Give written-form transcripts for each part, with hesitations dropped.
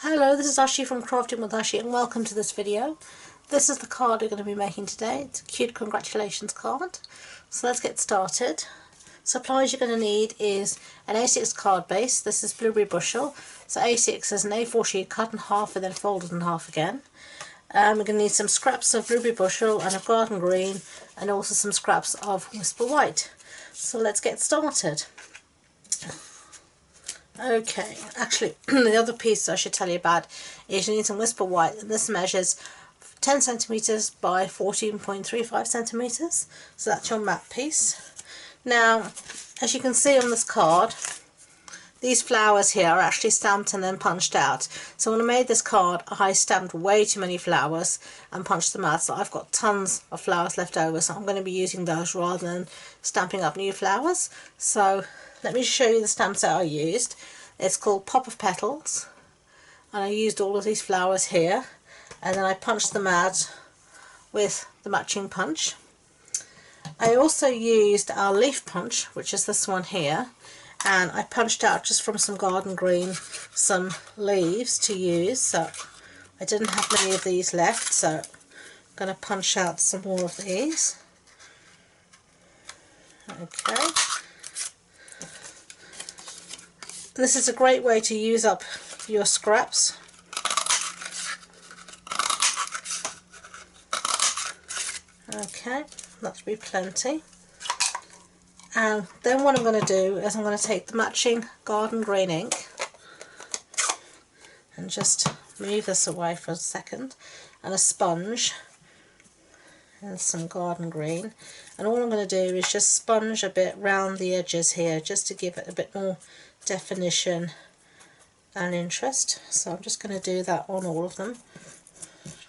Hello, this is Ashi from Crafting with Ashi and welcome to this video. This is the card we're going to be making today. It's a cute congratulations card. So let's get started. Supplies you're going to need is an A6 card base. This is blueberry bushel. So A6 is an A4 sheet cut in half and then folded in half again. We're going to need some scraps of blueberry bushel and of garden green and also some scraps of whisper white. So let's get started. Okay, actually the other piece I should tell you about is you need some whisper white, and this measures 10 centimeters by 14.35 centimeters, so that's your matte piece. Now, as you can see on this card, these flowers here are actually stamped and then punched out. So when I made this card, I stamped way too many flowers and punched them out, so I've got tons of flowers left over, so I'm going to be using those rather than stamping up new flowers. So let me show you the stamps that I used. It's called Pop of Petals, and I used all of these flowers here, and then I punched them out with the matching punch. I also used our leaf punch, which is this one here, and I punched out just from some garden green some leaves to use. So I didn't have many of these left, so I'm going to punch out some more of these. Okay. This is a great way to use up your scraps. Okay, that should be plenty. And then what I'm going to do is I'm going to take the matching garden green ink and just move this away for a second, and a sponge and some garden green, and all I'm going to do is just sponge a bit round the edges here just to give it a bit more definition and interest. So I'm just going to do that on all of them.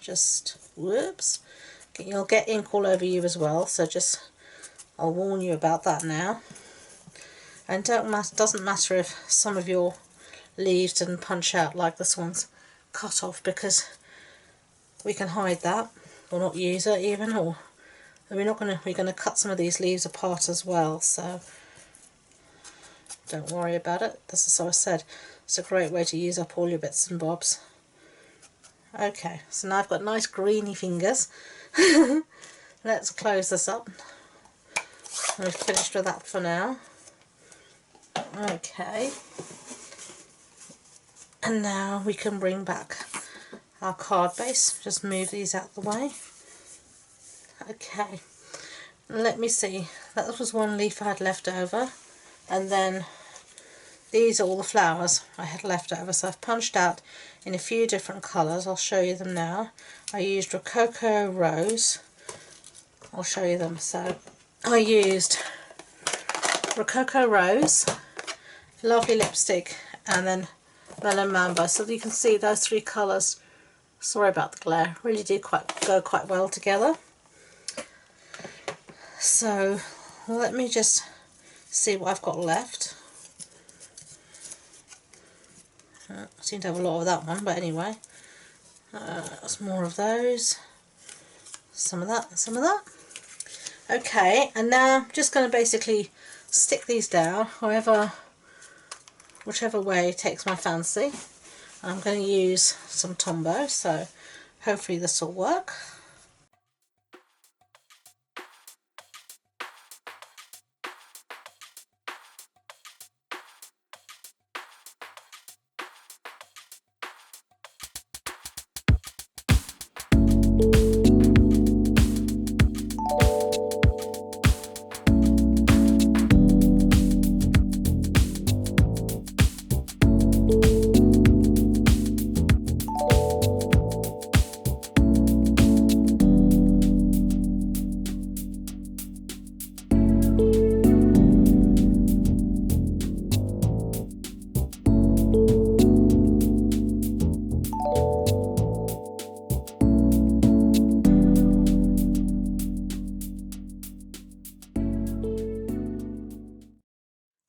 Just whoops, you'll get ink all over you as well, so just I'll warn you about that now. And doesn't matter if some of your leaves didn't punch out like this one's cut off, because we can hide that or not use it even, or we're going to cut some of these leaves apart as well, so don't worry about it. This is, as I said, it's a great way to use up all your bits and bobs. Okay, so now I've got nice greeny fingers. Let's close this up. We've finished with that for now. Okay, and now we can bring back our card base. Just move these out the way. Okay, let me see, that was one leaf I had left over, and then these are all the flowers I had left over, so I've punched out in a few different colours. I'll show you them now. I used Rococo Rose. I'll show you them. So I used Rococo Rose, lovely lipstick, and then Melon Mambo. So you can see those three colours, sorry about the glare, really do go quite well together. So let me just see what I've got left. I seem to have a lot of that one, but anyway, there's more of those, some of that, and some of that. Okay, and now I'm just going to basically stick these down whichever way takes my fancy. I'm going to use some Tombow, so hopefully this will work.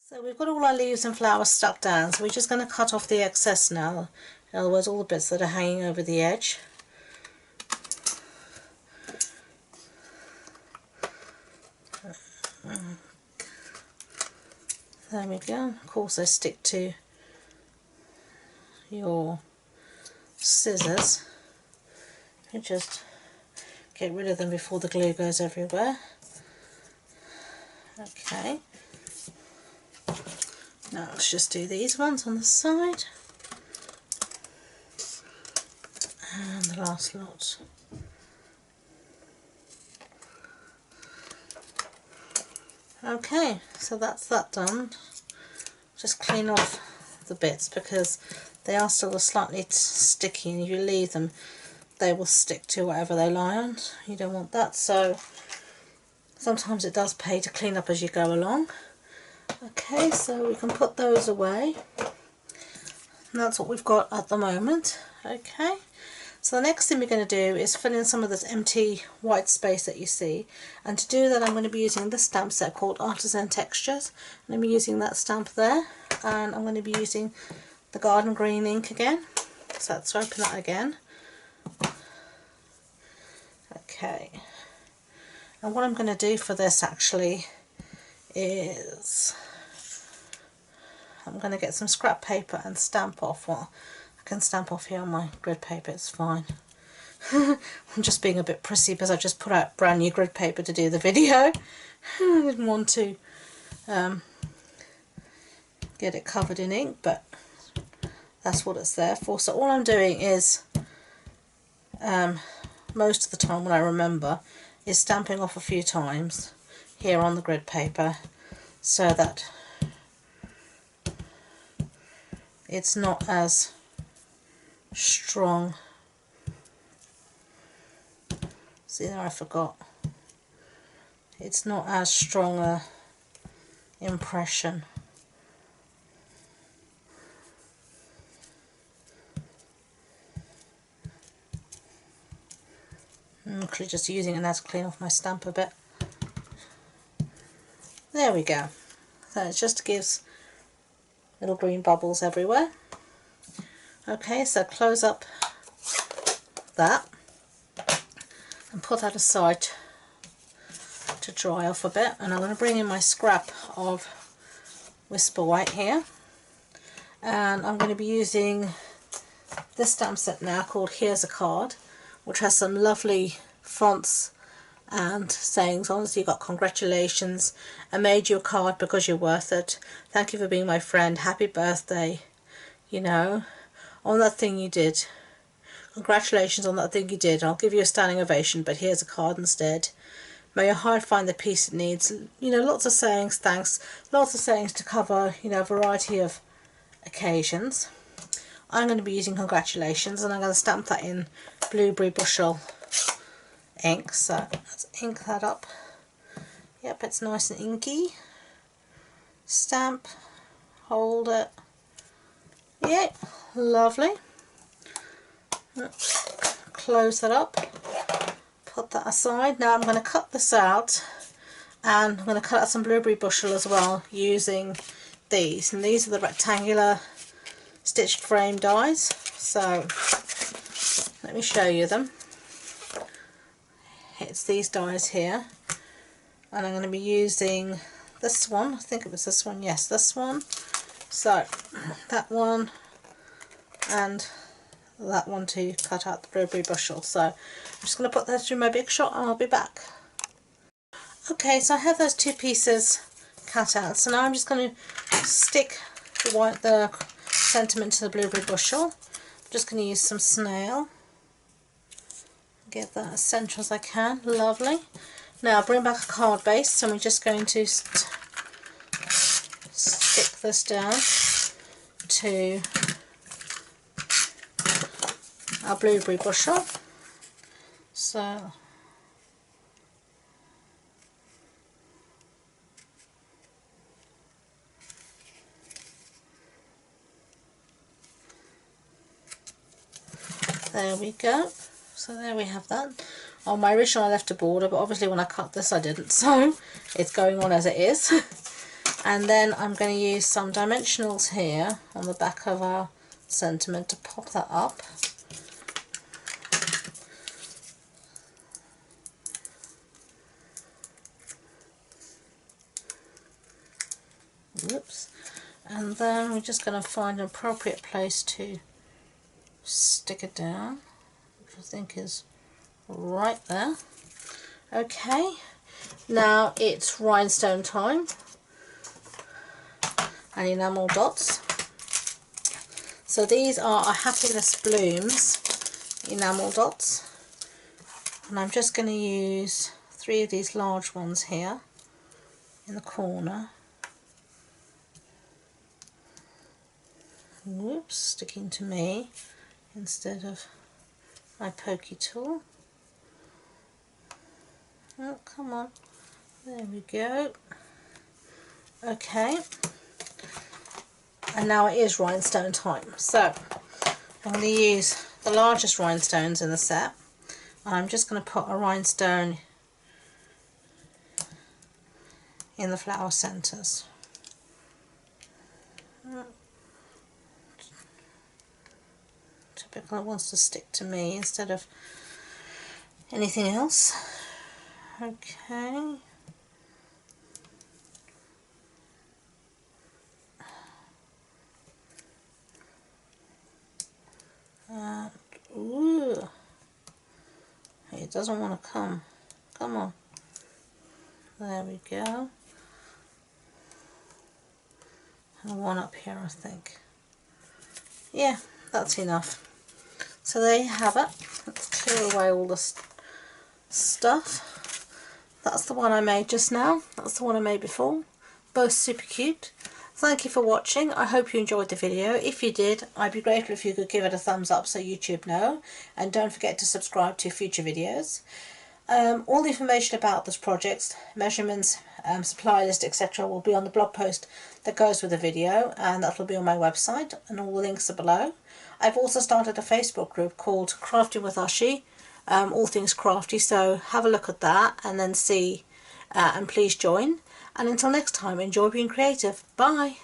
So we've got all our leaves and flowers stuck down, so we're just going to cut off the excess now. In other words, all the bits that are hanging over the edge. There we go. Of course, they stick to your scissors, you just get rid of them before the glue goes everywhere. Okay, now let's just do these ones on the side and the last lot. Okay, so that's that done. Just clean off the bits because they are still slightly sticky, and if you leave them they will stick to whatever they lie on. You don't want that, so sometimes it does pay to clean up as you go along. Okay, so we can put those away. And that's what we've got at the moment. Okay, so the next thing we're going to do is fill in some of this empty white space that you see, and to do that I'm going to be using this stamp set called Artisan Textures, and I'm using that stamp there, and I'm going to be using the garden green ink again. So let's open that again. Okay, and what I'm going to do for this actually is I'm going to get some scrap paper and stamp off. Well, I can stamp off here on my grid paper, it's fine. I'm just being a bit prissy because I just put out brand new grid paper to do the video. I didn't want to get it covered in ink, but that's what it's there for. So all I'm doing is, most of the time when I remember, is stamping off a few times here on the grid paper so that it's not as strong. See there, I forgot. It's not as strong a impression. I'm actually just using it now to clean off my stamp a bit. There we go. So it just gives little green bubbles everywhere. Okay, so close up that and put that aside to dry off a bit, and I'm going to bring in my scrap of Whisper White here, and I'm going to be using this stamp set now called Here's a Card, which has some lovely fonts and sayings on. So you've got congratulations, I made you a card because you're worth it, thank you for being my friend, happy birthday, you know, on that thing you did, congratulations on that thing you did, I'll give you a standing ovation but here's a card instead, may your heart find the peace it needs, you know, lots of sayings, thanks, lots of sayings to cover, you know, a variety of occasions. I'm going to be using congratulations, and I'm going to stamp that in Blueberry Bushel ink. So let's ink that up. Yep, it's nice and inky. Stamp, hold it. Yep, lovely. Close that up, put that aside. Now I'm going to cut this out, and I'm going to cut out some Blueberry Bushel as well using these, and these are the rectangular stitched frame dies. So let me show you them. It's these dies here, and I'm going to be using this one, I think it was this one, yes, this one. So that one and that one to cut out the Blueberry Bushel. So I'm just going to put that through my big shot and I'll be back. Okay, so I have those two pieces cut out, so now I'm just going to stick the sentiment to the Blueberry Bushel. I'm just going to use some snail, get that as central as I can. Lovely. Now I'll bring back a card base, so I'm just going to stick this down to our Blueberry Bushel. So there we go. So there we have that. On my original I left a border, but obviously when I cut this I didn't, so it's going on as it is. And then I'm going to use some dimensionals here on the back of our sentiment to pop that up. Whoops. And then we're just going to find an appropriate place to stick stick it down, which I think is right there. Okay, now it's rhinestone time and enamel dots. So these are a Happiness Blooms enamel dots, and I'm just going to use 3 of these large ones here in the corner. Whoops, sticking to me instead of my pokey tool. Oh, come on, there we go. Okay, and now it is rhinestone time. So I'm going to use the largest rhinestones in the set, and I'm just going to put a rhinestone in the flower centres. Typically it wants to stick to me instead of anything else. Okay. Ooh, it doesn't want to come. Come on. There we go. And one up here, I think. Yeah, that's enough. So there you have it. Let's clear away all the stuff. That's the one I made just now. That's the one I made before. Both super cute. Thank you for watching. I hope you enjoyed the video. If you did, I'd be grateful if you could give it a thumbs up so YouTube know. And don't forget to subscribe to future videos. All the information about this project, measurements, supply list, etc. will be on the blog post that goes with the video, and that will be on my website, and all the links are below. I've also started a Facebook group called Crafting with Oshi, all things crafty, so have a look at that and then see, and please join. And until next time, enjoy being creative. Bye!